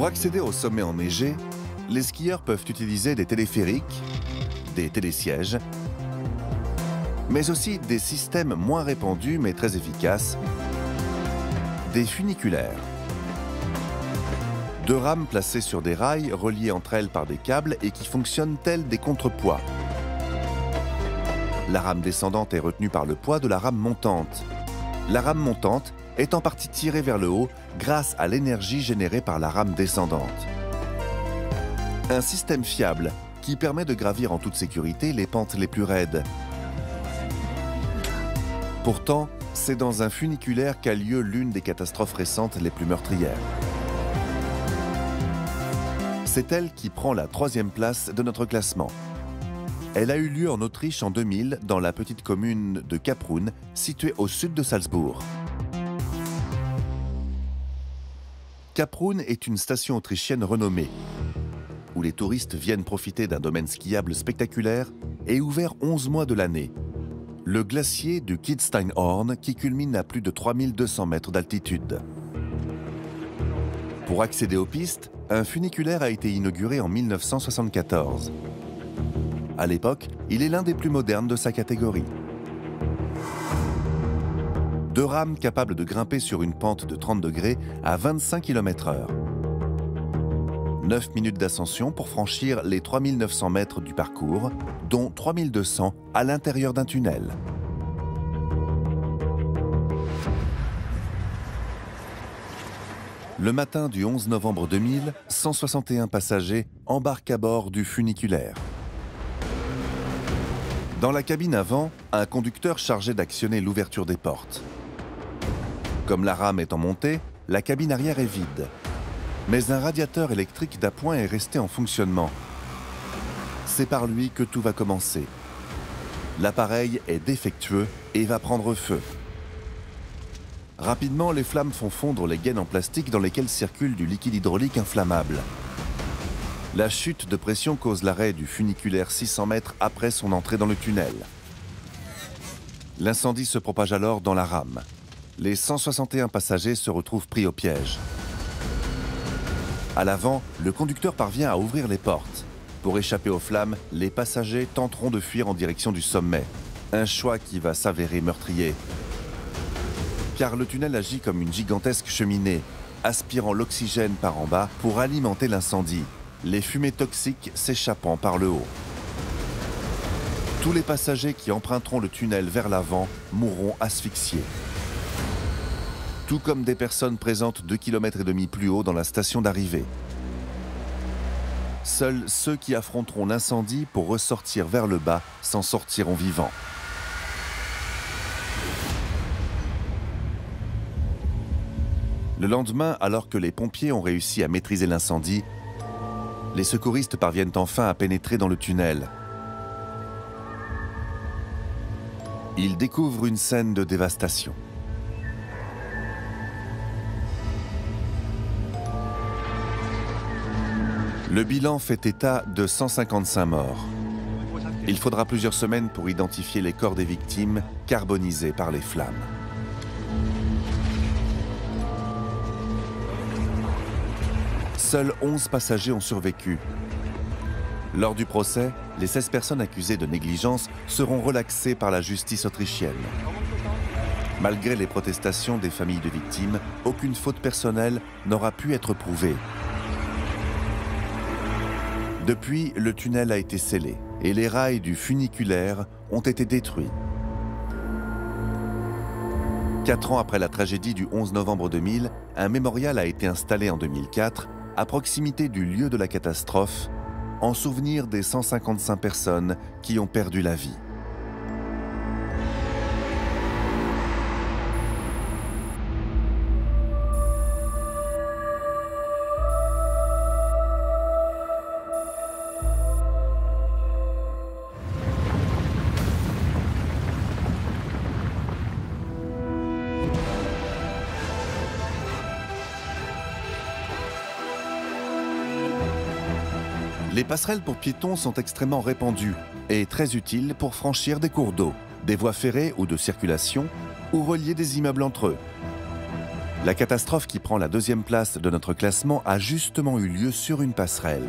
Pour accéder au sommet enneigé, les skieurs peuvent utiliser des téléphériques, des télésièges, mais aussi des systèmes moins répandus mais très efficaces, des funiculaires. Deux rames placées sur des rails reliées entre elles par des câbles et qui fonctionnent tels des contrepoids. La rame descendante est retenue par le poids de la rame montante. La rame montante est en partie tirée vers le haut grâce à l'énergie générée par la rame descendante. Un système fiable qui permet de gravir en toute sécurité les pentes les plus raides. Pourtant, c'est dans un funiculaire qu'a lieu l'une des catastrophes récentes les plus meurtrières. C'est elle qui prend la 3e place de notre classement. Elle a eu lieu en Autriche en 2000, dans la petite commune de Kaprun, située au sud de Salzbourg. Kaprun est une station autrichienne renommée, où les touristes viennent profiter d'un domaine skiable spectaculaire et ouvert 11 mois de l'année. Le glacier du Kitzsteinhorn qui culmine à plus de 3200 mètres d'altitude. Pour accéder aux pistes, un funiculaire a été inauguré en 1974. À l'époque, il est l'un des plus modernes de sa catégorie. Deux rames capables de grimper sur une pente de 30 degrés à 25 km/h. 9 minutes d'ascension pour franchir les 3900 mètres du parcours, dont 3200 à l'intérieur d'un tunnel. Le matin du 11 novembre 2000, 161 passagers embarquent à bord du funiculaire. Dans la cabine avant, un conducteur chargé d'actionner l'ouverture des portes. Comme la rame est en montée, la cabine arrière est vide. Mais un radiateur électrique d'appoint est resté en fonctionnement. C'est par lui que tout va commencer. L'appareil est défectueux et va prendre feu. Rapidement, les flammes font fondre les gaines en plastique dans lesquelles circule du liquide hydraulique inflammable. La chute de pression cause l'arrêt du funiculaire 600 mètres après son entrée dans le tunnel. L'incendie se propage alors dans la rame. Les 161 passagers se retrouvent pris au piège. À l'avant, le conducteur parvient à ouvrir les portes. Pour échapper aux flammes, les passagers tenteront de fuir en direction du sommet. Un choix qui va s'avérer meurtrier. Car le tunnel agit comme une gigantesque cheminée, aspirant l'oxygène par en bas pour alimenter l'incendie, les fumées toxiques s'échappant par le haut. Tous les passagers qui emprunteront le tunnel vers l'avant mourront asphyxiés. Tout comme des personnes présentes 2,5 km plus haut dans la station d'arrivée. Seuls ceux qui affronteront l'incendie pour ressortir vers le bas s'en sortiront vivants. Le lendemain, alors que les pompiers ont réussi à maîtriser l'incendie, les secouristes parviennent enfin à pénétrer dans le tunnel. Ils découvrent une scène de dévastation. Le bilan fait état de 155 morts. Il faudra plusieurs semaines pour identifier les corps des victimes carbonisés par les flammes. Seuls 11 passagers ont survécu. Lors du procès, les 16 personnes accusées de négligence seront relaxées par la justice autrichienne. Malgré les protestations des familles de victimes, aucune faute personnelle n'aura pu être prouvée. Depuis, le tunnel a été scellé et les rails du funiculaire ont été détruits. 4 ans après la tragédie du 11 novembre 2000, un mémorial a été installé en 2004 à proximité du lieu de la catastrophe, en souvenir des 155 personnes qui ont perdu la vie. Les passerelles pour piétons sont extrêmement répandues et très utiles pour franchir des cours d'eau, des voies ferrées ou de circulation, ou relier des immeubles entre eux. La catastrophe qui prend la deuxième place de notre classement a justement eu lieu sur une passerelle.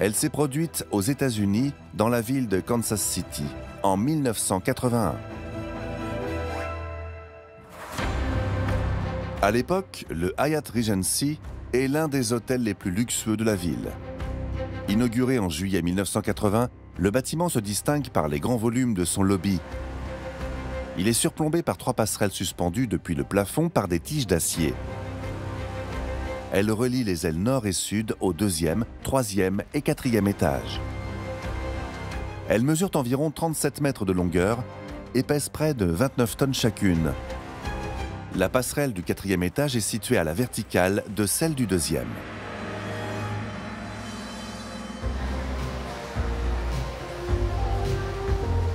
Elle s'est produite aux États-Unis, dans la ville de Kansas City, en 1981. À l'époque, le Hyatt Regency est l'un des hôtels les plus luxueux de la ville. Inauguré en juillet 1980, le bâtiment se distingue par les grands volumes de son lobby. Il est surplombé par 3 passerelles suspendues depuis le plafond par des tiges d'acier. Elles relient les ailes nord et sud au 2e, 3e et 4e étage. Elles mesurent environ 37 mètres de longueur et pèsent près de 29 tonnes chacune. La passerelle du 4e étage est située à la verticale de celle du 2e.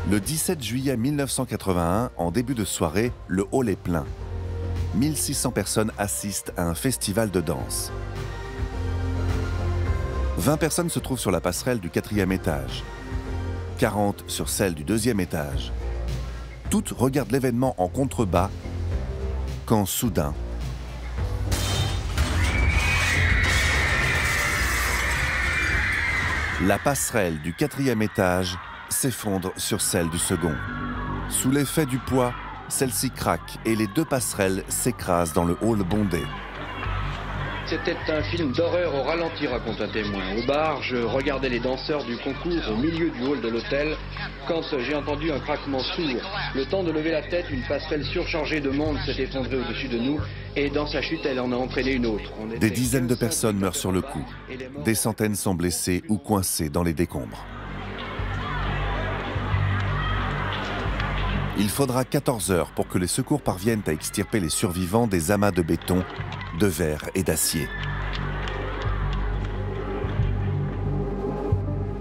Le 17 juillet 1981, en début de soirée, le hall est plein. 1600 personnes assistent à un festival de danse. 20 personnes se trouvent sur la passerelle du 4e étage. 40 sur celle du 2e étage. Toutes regardent l'événement en contrebas quand soudain, la passerelle du 4e étage s'effondre sur celle du second. Sous l'effet du poids, celle-ci craque et les 2 passerelles s'écrasent dans le hall bondé. C'était un film d'horreur au ralenti, raconte un témoin. Au bar, je regardais les danseurs du concours au milieu du hall de l'hôtel quand j'ai entendu un craquement sourd. Le temps de lever la tête, une passerelle surchargée de monde s'est effondrée au-dessus de nous et dans sa chute, elle en a entraîné une autre. Des dizaines de personnes meurent sur le coup. Des centaines sont blessées ou coincées dans les décombres. Il faudra 14 heures pour que les secours parviennent à extirper les survivants des amas de béton, de verre et d'acier.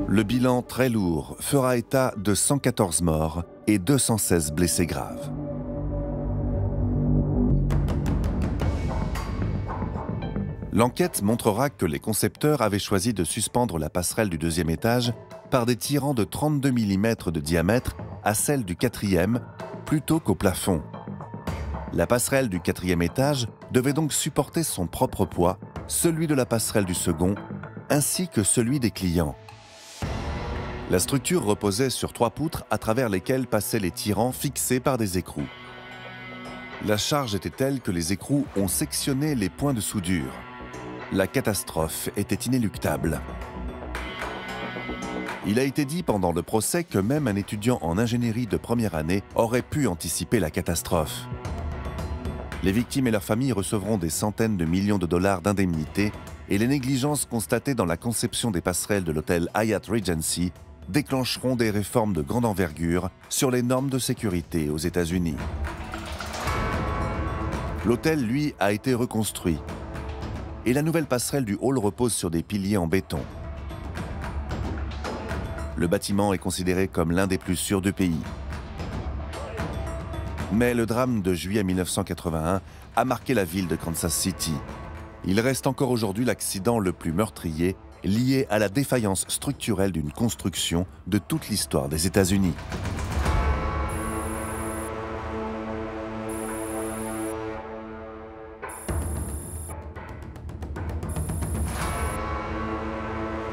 Le bilan très lourd fera état de 114 morts et 216 blessés graves. L'enquête montrera que les concepteurs avaient choisi de suspendre la passerelle du 2e étage par des tirants de 32 mm de diamètre à celle du 4e, plutôt qu'au plafond. La passerelle du 4e étage devait donc supporter son propre poids, celui de la passerelle du second, ainsi que celui des clients. La structure reposait sur 3 poutres à travers lesquelles passaient les tirants fixés par des écrous. La charge était telle que les écrous ont sectionné les points de soudure. La catastrophe était inéluctable. Il a été dit pendant le procès que même un étudiant en ingénierie de première année aurait pu anticiper la catastrophe. Les victimes et leurs familles recevront des centaines de millions de dollars d'indemnités et les négligences constatées dans la conception des passerelles de l'hôtel Hyatt Regency déclencheront des réformes de grande envergure sur les normes de sécurité aux États-Unis. L'hôtel, lui, a été reconstruit et la nouvelle passerelle du hall repose sur des piliers en béton. Le bâtiment est considéré comme l'un des plus sûrs du pays. Mais le drame de juillet 1981 a marqué la ville de Kansas City. Il reste encore aujourd'hui l'accident le plus meurtrier lié à la défaillance structurelle d'une construction de toute l'histoire des États-Unis.